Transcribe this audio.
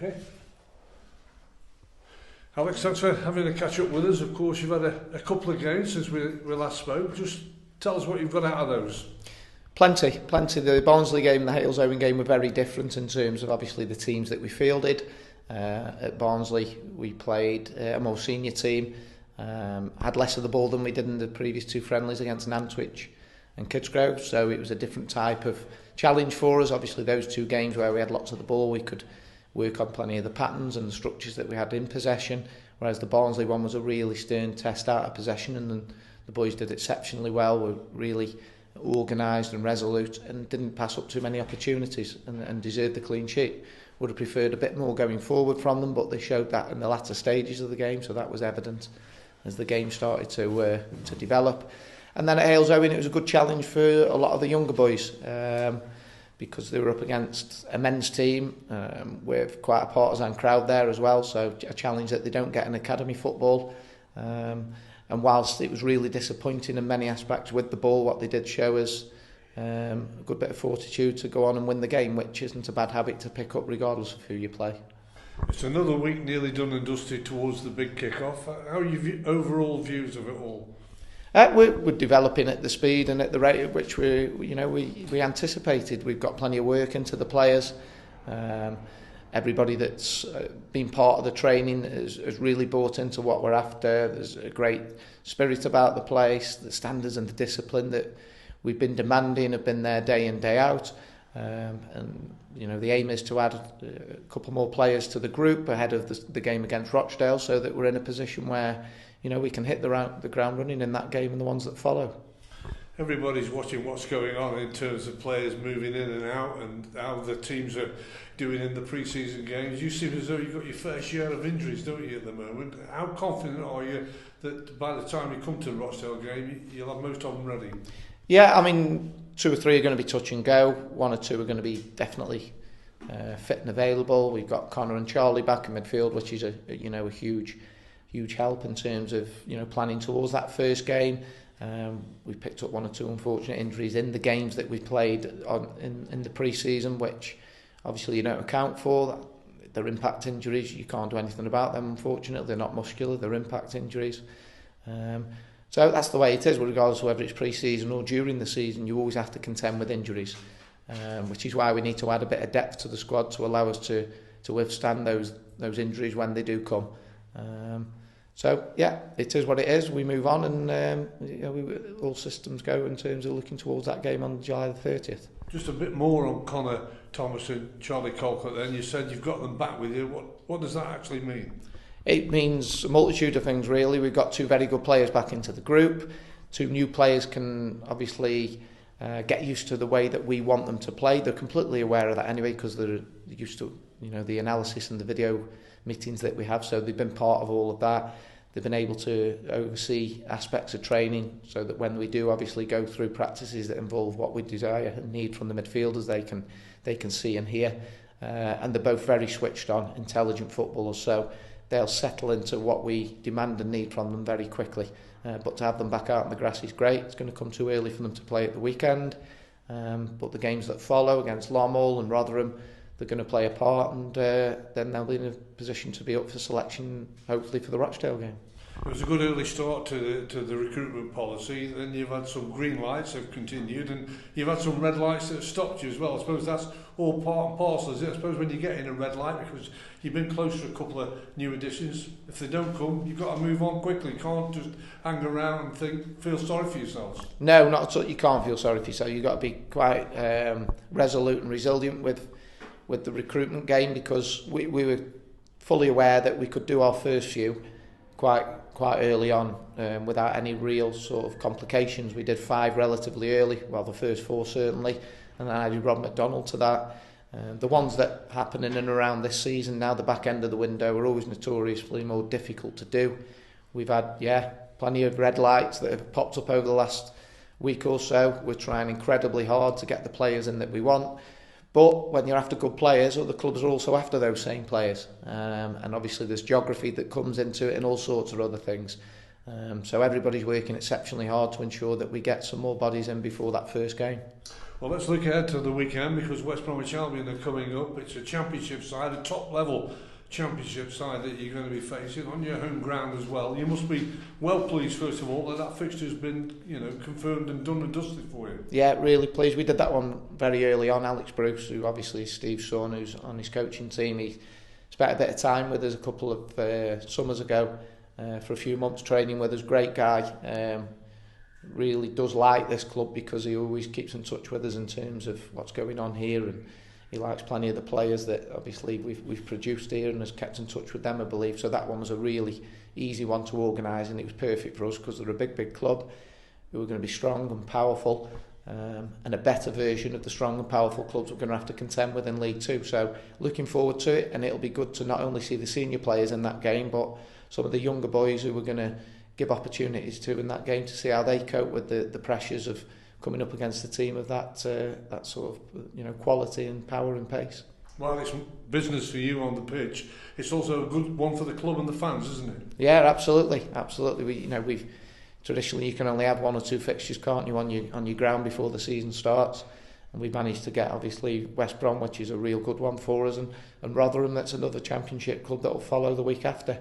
Okay. Alex, thanks for having a catch up with us. Of course, you've had a couple of games since we last spoke. Just tell us what you've got out of those. Plenty. The Barnsley game and the Halesowen game were very different in terms of obviously the teams that we fielded. At Barnsley, we played a more senior team, had less of the ball than we did in the previous two friendlies against Nantwich and Kidsgrove, so it was a different type of challenge for us. Obviously, those two games where we had lots of the ball, we could work on plenty of the patterns and the structures that we had in possession, whereas the Barnsley one was a really stern test out of possession, and the boys did exceptionally well, were really organised and resolute and didn't pass up too many opportunities and deserved the clean sheet. Would have preferred a bit more going forward from them, but they showed that in the latter stages of the game, so that was evident as the game started to develop. And then at Halesowen, it was a good challenge for a lot of the younger boys, because they were up against a men's team with quite a partisan crowd there as well, so a challenge that they don't get in academy football. And whilst it was really disappointing in many aspects with the ball, what they did show us a good bit of fortitude to go on and win the game, which isn't a bad habit to pick up regardless of who you play. It's another week nearly done and dusted towards the big kick-off. How are your overall views of it all? We're developing at the speed and at the rate at which we anticipated. We've got plenty of work into the players. Everybody that's been part of the training has really bought into what we're after. There's a great spirit about the place. The standards and the discipline that we've been demanding have been there day in, day out. And the aim is to add a couple more players to the group ahead of the game against Rochdale, so that we're in a position where we can hit the ground running in that game and the ones that follow. Everybody's watching what's going on in terms of players moving in and out and how the teams are doing in the pre-season games. You seem as though you've got your fair share of injuries, don't you, at the moment? How confident are you that by the time you come to the Rochdale game, you'll have most of them ready? Yeah, I mean, 2 or 3 are going to be touch and go. 1 or 2 are going to be definitely fit and available. We've got Connor and Charlie back in midfield, which is a huge help in terms of planning towards that first game. We picked up 1 or 2 unfortunate injuries in the games that we played in the pre-season, which obviously you don't account for. They're impact injuries. You can't do anything about them, unfortunately. They're not muscular, they're impact injuries. So that's the way it is, regardless of whether it's pre-season or during the season. You always have to contend with injuries, which is why we need to add a bit of depth to the squad to allow us to withstand those injuries when they do come. So yeah, it is what it is. We move on, and all systems go in terms of looking towards that game on July the 30th. Just a bit more on Connor Thomas and Charlie Colcott then. You said you've got them back with you. What does that actually mean? It means a multitude of things, really. We've got 2 very good players back into the group. 2 new players can obviously get used to the way that we want them to play. They're completely aware of that anyway, because they're used to the analysis and the video meetings that we have, so they've been part of all of that. They've been able to oversee aspects of training, so that when we do obviously go through practices that involve what we desire and need from the midfielders, they can see and hear. And they're both very switched on, intelligent footballers, so they'll settle into what we demand and need from them very quickly. But to have them back out on the grass is great. It's going to come too early for them to play at the weekend. But the games that follow against Longmore and Rotherham, they're going to play a part, and then they'll be in a position to be up for selection, hopefully, for the Rochdale game. It was a good early start to the recruitment policy. Then you've had some green lights that have continued, and you've had some red lights that have stopped you as well. I suppose that's all part and parcel, is it? I suppose when you get in a red light, because you've been close to a couple of new additions, if they don't come, you've got to move on quickly. You can't just hang around and feel sorry for yourselves. No, not at all. You can't feel sorry for yourself. You've got to be quite resolute and resilient with the recruitment game, because we were fully aware that we could do our first few quite early on without any real sort of complications. We did 5 relatively early, well, the first 4 certainly, and then I added Rob McDonald to that. The ones that happen in and around this season now, the back end of the window, are always notoriously more difficult to do. We've had plenty of red lights that have popped up over the last week or so. We're trying incredibly hard to get the players in that we want. But when you're after good players, other clubs are also after those same players. And obviously there's geography that comes into it and all sorts of other things. So everybody's working exceptionally hard to ensure that we get some more bodies in before that first game. Well, let's look ahead to the weekend because West Bromwich Albion are coming up. It's a championship side, a top level championship side that you're going to be facing on your home ground as well. You must be well pleased, first of all, that fixture's been, confirmed and done and dusted for you. Yeah, really pleased. We did that one very early on. Alex Bruce, who obviously is Steve's son, who's on his coaching team, he spent a bit of time with us a couple of summers ago for a few months training with us. Great guy. Really does like this club because he always keeps in touch with us in terms of what's going on here, and he likes plenty of the players that obviously we've produced here and has kept in touch with them, I believe. So that one was a really easy one to organise, and it was perfect for us because they're a big club who are going to be strong and powerful, and a better version of the strong and powerful clubs we're going to have to contend with in League Two. So looking forward to it, and it'll be good to not only see the senior players in that game, but some of the younger boys who we're going to give opportunities to in that game to see how they cope with the pressures of coming up against a team of that sort of quality and power and pace. Well, it's business for you on the pitch. It's also a good one for the club and the fans, isn't it? Yeah, absolutely. We've traditionally you can only have 1 or 2 fixtures, can't you, on your ground before the season starts. And we've managed to get obviously West Brom, which is a real good one for us, and Rotherham, that's another championship club that will follow the week after.